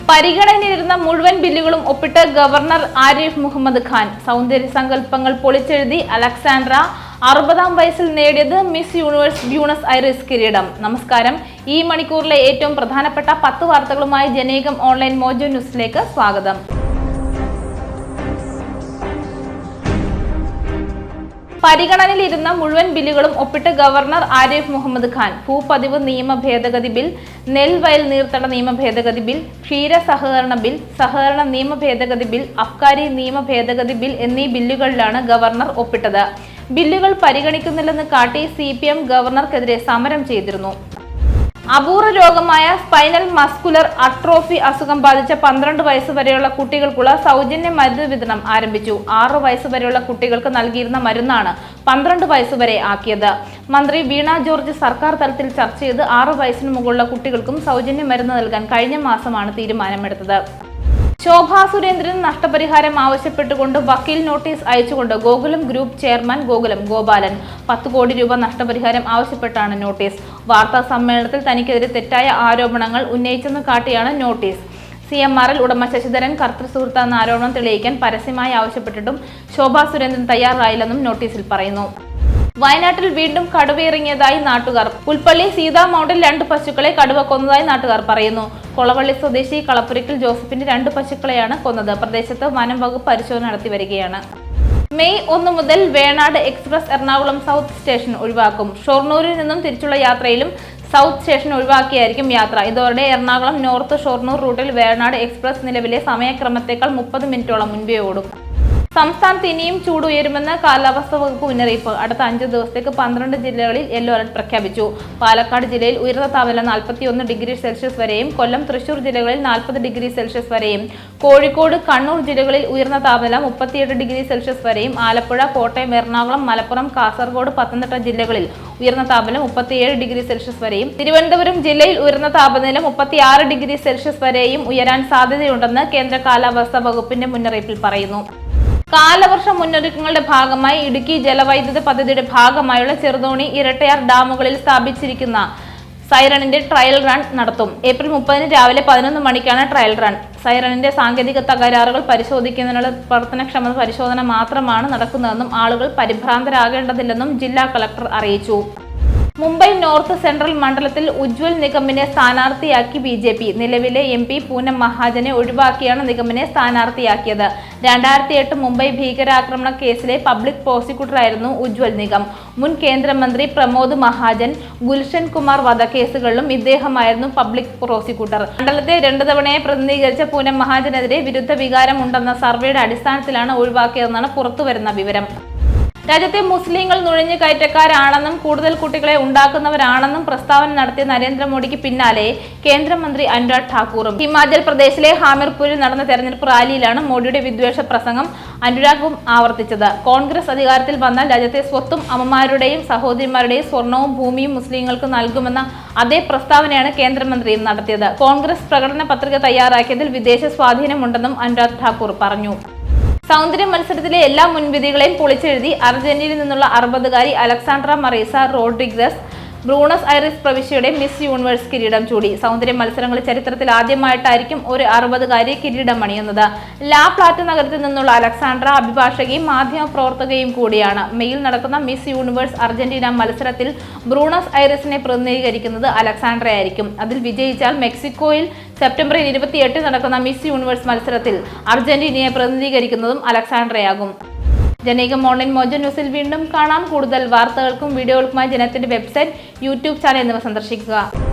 പരിഗണനയിലിരുന്ന മുഴുവൻ ബില്ലുകളും ഒപ്പിട്ട് ഗവർണർ ആരിഫ് മുഹമ്മദ് ഖാൻ. സൗന്ദര്യ സങ്കല്പങ്ങൾ പൊളിച്ചെഴുതി അലക്സാണ്ട്ര. 60-ാം വയസ്സിൽ നേടിയത് മിസ് യൂണിവേഴ്സ് ബ്യൂണസ് ഐറിസ് കിരീടം. നമസ്കാരം. ഈ മണിക്കൂറിലെ ഏറ്റവും പ്രധാനപ്പെട്ട 10 വാർത്തകളുമായി ജനേകം ഓൺലൈൻ മോജോ ന്യൂസിലേക്ക് സ്വാഗതം. പരിഗണനയിലിരുന്ന മുഴുവൻ ബില്ലുകളും ഒപ്പിട്ട് ഗവർണർ ആരിഫ് മുഹമ്മദ് ഖാൻ. ഭൂപതിവ് നിയമ ഭേദഗതി ബിൽ, നെൽവയൽ നീർത്തട നിയമ ഭേദഗതി ബിൽ, ക്ഷീര സഹകരണ ബിൽ, സഹകരണ നിയമ ഭേദഗതി ബിൽ, അബ്കാരി നിയമ ഭേദഗതി ബിൽ എന്നീ ബില്ലുകളിലാണ് ഗവർണർ ഒപ്പിട്ടത്. ബില്ലുകൾ പരിഗണിക്കുന്നില്ലെന്ന് കാട്ടി CPM ഗവർണർക്കെതിരെ സമരം ചെയ്തിരുന്നു. അപൂർവ രോഗമായ സ്പൈനൽ മസ്കുലർ അട്രോഫി അസുഖം ബാധിച്ച 12 വയസ്സ് വരെയുള്ള കുട്ടികൾക്കുള്ള സൗജന്യ മരുന്ന് വിതരണം ആരംഭിച്ചു. 6 വയസ്സ് വരെയുള്ള കുട്ടികൾക്ക് നൽകിയിരുന്ന മരുന്നാണ് 12 വയസ്സ് വരെ ആക്കിയത്. മന്ത്രി വീണ ജോർജ് സർക്കാർ തലത്തിൽ ചർച്ച ചെയ്ത് 6 വയസ്സിന് മുകളിലുള്ള കുട്ടികൾക്കും സൗജന്യ മരുന്ന് നൽകാൻ കഴിഞ്ഞ മാസമാണ് തീരുമാനമെടുത്തത്. ശോഭാ സുരേന്ദ്രന് നഷ്ടപരിഹാരം ആവശ്യപ്പെട്ടുകൊണ്ട് വക്കീൽ നോട്ടീസ് അയച്ചുകൊണ്ട് ഗോകുലം ഗ്രൂപ്പ് ചെയർമാൻ ഗോകുലം ഗോപാലൻ. 10 കോടി രൂപ നഷ്ടപരിഹാരം ആവശ്യപ്പെട്ടാണ് നോട്ടീസ്. വാർത്താ സമ്മേളനത്തിൽ തനിക്കെതിരെ തെറ്റായ ആരോപണങ്ങൾ ഉന്നയിച്ചെന്ന് കാട്ടിയാണ് നോട്ടീസ്. CMRL ഉടമ ശശിധരൻ കർത്തൃസുഹൃത്താണെന്ന ആരോപണം തെളിയിക്കാൻ പരസ്യമായി ആവശ്യപ്പെട്ടിട്ടും ശോഭാ സുരേന്ദ്രൻ തയ്യാറായില്ലെന്നും നോട്ടീസിൽ പറയുന്നു. വയനാട്ടിൽ വീണ്ടും കടുവയിറങ്ങിയതായി നാട്ടുകാർ. പുൽപ്പള്ളി സീതാ മൗണ്ടിൽ 2 പശുക്കളെ കടുവ കൊന്നതായി നാട്ടുകാർ പറയുന്നു. കൊളവള്ളി സ്വദേശി കളപ്പുരയ്ക്കൽ ജോസഫിന്റെ 2 പശുക്കളെയാണ് കൊന്നത്. പ്രദേശത്ത് വനം വകുപ്പ് പരിശോധന നടത്തി വരികയാണ്. മെയ് 1 മുതൽ Venad express Ernakulam south station ഒഴിവാക്കും. ഷൊർണൂരിൽ നിന്നും തിരിച്ചുള്ള യാത്രയിലും സൗത്ത് സ്റ്റേഷൻ ഒഴിവാക്കിയായിരിക്കും യാത്ര. ഇതോടെ എറണാകുളം നോർത്ത് ഷൊർണൂർ റൂട്ടിൽ വേണാട് എക്സ്പ്രസ് നിലവിലെ സമയക്രമത്തേക്കാൾ 30 മിനിറ്റോളം മുൻപേ ഓടും. സംസ്ഥാനത്ത് ഇനിയും ചൂട് ഉയരുമെന്ന് കാലാവസ്ഥാ വകുപ്പ് മുന്നറിയിപ്പ്. അടുത്ത 5 ദിവസത്തേക്ക് 12 ജില്ലകളിൽ യെല്ലോ അലർട്ട് പ്രഖ്യാപിച്ചു. പാലക്കാട് ജില്ലയിൽ ഉയർന്ന താപനില 41 ഡിഗ്രി സെൽഷ്യസ് വരെയും, കൊല്ലം, തൃശൂർ ജില്ലകളിൽ 40 ഡിഗ്രി സെൽഷ്യസ് വരെയും, കോഴിക്കോട്, കണ്ണൂർ ജില്ലകളിൽ ഉയർന്ന താപനില 38 ഡിഗ്രി സെൽഷ്യസ് വരെയും, ആലപ്പുഴ, കോട്ടയം, എറണാകുളം, മലപ്പുറം, കാസർഗോഡ്, പത്തനംതിട്ട ജില്ലകളിൽ ഉയർന്ന താപനില 37 ഡിഗ്രി സെൽഷ്യസ് വരെയും, തിരുവനന്തപുരം ജില്ലയിൽ ഉയർന്ന താപനില 36 ഡിഗ്രി സെൽഷ്യസ് വരെയും ഉയരാൻ സാധ്യതയുണ്ടെന്ന് കേന്ദ്ര കാലാവസ്ഥാ വകുപ്പിന്റെ മുന്നറിയിപ്പിൽ പറയുന്നു. കാലവർഷ മുന്നൊരുക്കങ്ങളുടെ ഭാഗമായി ഇടുക്കി ജലവൈദ്യുത പദ്ധതിയുടെ ഭാഗമായുള്ള ചെറുതോണി, ഇരട്ടയാർ ഡാമുകളിൽ സ്ഥാപിച്ചിരിക്കുന്ന സൈറണിന്റെ ട്രയൽ റൺ നടത്തും. ഏപ്രിൽ 30 രാവിലെ 11 മണിക്കാണ് ട്രയൽ റൺ. സൈറണിന്റെ സാങ്കേതിക തകരാറുകൾ പരിശോധിക്കുന്നതിനുള്ള പ്രവർത്തനക്ഷമത പരിശോധന മാത്രമാണ് നടക്കുന്നതെന്നും ആളുകൾ പരിഭ്രാന്തരാകേണ്ടതില്ലെന്നും ജില്ലാ കളക്ടർ അറിയിച്ചു. മുംബൈ നോർത്ത് സെൻട്രൽ മണ്ഡലത്തിൽ ഉജ്വൽ നിഗമിനെ സ്ഥാനാർത്ഥിയാക്കി BJP. നിലവിലെ MP പൂനം മഹാജനെ ഒഴിവാക്കിയാണ് നിഗമിനെ സ്ഥാനാർത്ഥിയാക്കിയത്. 2008 മുംബൈ ഭീകരാക്രമണ കേസിലെ പബ്ലിക് പ്രോസിക്യൂട്ടറായിരുന്നു ഉജ്വൽ നിഗം. മുൻ കേന്ദ്രമന്ത്രി പ്രമോദ് മഹാജൻ, ഗുൽഷൻ കുമാർ വധക്കേസുകളിലും ഇദ്ദേഹമായിരുന്നു പബ്ലിക് പ്രോസിക്യൂട്ടർ. മണ്ഡലത്തെ 2 തവണയെ പ്രതിനിധീകരിച്ച പൂനം മഹാജനെതിരെ വിരുദ്ധ വികാരമുണ്ടെന്ന സർവേയുടെ അടിസ്ഥാനത്തിലാണ് ഒഴിവാക്കിയതെന്നാണ് പുറത്തുവരുന്ന വിവരം. രാജ്യത്തെ മുസ്ലിങ്ങൾ നുഴഞ്ഞു കയറ്റക്കാരാണെന്നും കൂടുതൽ കുട്ടികളെ ഉണ്ടാക്കുന്നവരാണെന്നും പ്രസ്താവന നടത്തിയ നരേന്ദ്രമോദിക്ക് പിന്നാലെ കേന്ദ്രമന്ത്രി അനുരാഗ് ഠാക്കൂറും. ഹിമാചൽ പ്രദേശിലെ ഹാമിർപൂരിൽ നടന്ന തെരഞ്ഞെടുപ്പ് റാലിയിലാണ് മോദിയുടെ വിദ്വേഷ പ്രസംഗം അനുരാഗും ആവർത്തിച്ചത്. കോൺഗ്രസ് അധികാരത്തിൽ വന്നാൽ രാജ്യത്തെ സ്വത്തും അമ്മമാരുടെയും സഹോദരിമാരുടെയും സ്വർണവും ഭൂമിയും മുസ്ലിങ്ങൾക്ക് നൽകുമെന്ന അതേ പ്രസ്താവനയാണ് കേന്ദ്രമന്ത്രിയും നടത്തിയത്. കോൺഗ്രസ് പ്രകടന പത്രിക തയ്യാറാക്കിയതിൽ വിദേശ സ്വാധീനമുണ്ടെന്നും അനുരാഗ് ഠാക്കൂർ പറഞ്ഞു. സൗന്ദര്യ മത്സരത്തിലെ എല്ലാ മുൻവിധികളെയും പൊളിച്ചെഴുതി അർജന്റീനയിൽ നിന്നുള്ള 60-കാരി Alexandra Marisa Rodriguez Buenos Aires പ്രവിശ്യയുടെ മിസ് യൂണിവേഴ്സ് കിരീടം ചൂടി. സൗന്ദര്യ മത്സരങ്ങളിൽ ചരിത്രത്തിൽ ആദ്യമായിട്ടായിരിക്കും ഒരു 60-കാരി കിരീടമണിയുന്നത്. ലാ പ്ലാറ്റ നഗരത്തിൽ നിന്നുള്ള അലക്സാണ്ട്ര അഭിഭാഷകയും മാധ്യമ പ്രവർത്തകയും കൂടിയാണ്. മെയിൽ നടക്കുന്ന മിസ് യൂണിവേഴ്സ് അർജന്റീന മത്സരത്തിൽ ബ്യൂണസ് ഐറിസിനെ പ്രതിനിധീകരിക്കുന്നത് അലക്സാണ്ട്രയായിരിക്കും. അതിൽ വിജയിച്ചാൽ മെക്സിക്കോയിൽ സെപ്റ്റംബർ 28 നടക്കുന്ന മിസ് യൂണിവേഴ്സ് മത്സരത്തിൽ അർജന്റീനയെ പ്രതിനിധീകരിക്കുന്നതും അലക്സാണ്ട്രയാകും. ജനേകം ഓൺലൈൻ മോജോ ന്യൂസിൽ വീണ്ടും കാണാം. കൂടുതൽ വാർത്തകൾക്കും വീഡിയോകൾക്കുമായി ജനത്തിന്റെ വെബ്സൈറ്റ്, YouTube ചാനൽ എന്നിവ സന്ദർശിക്കുക.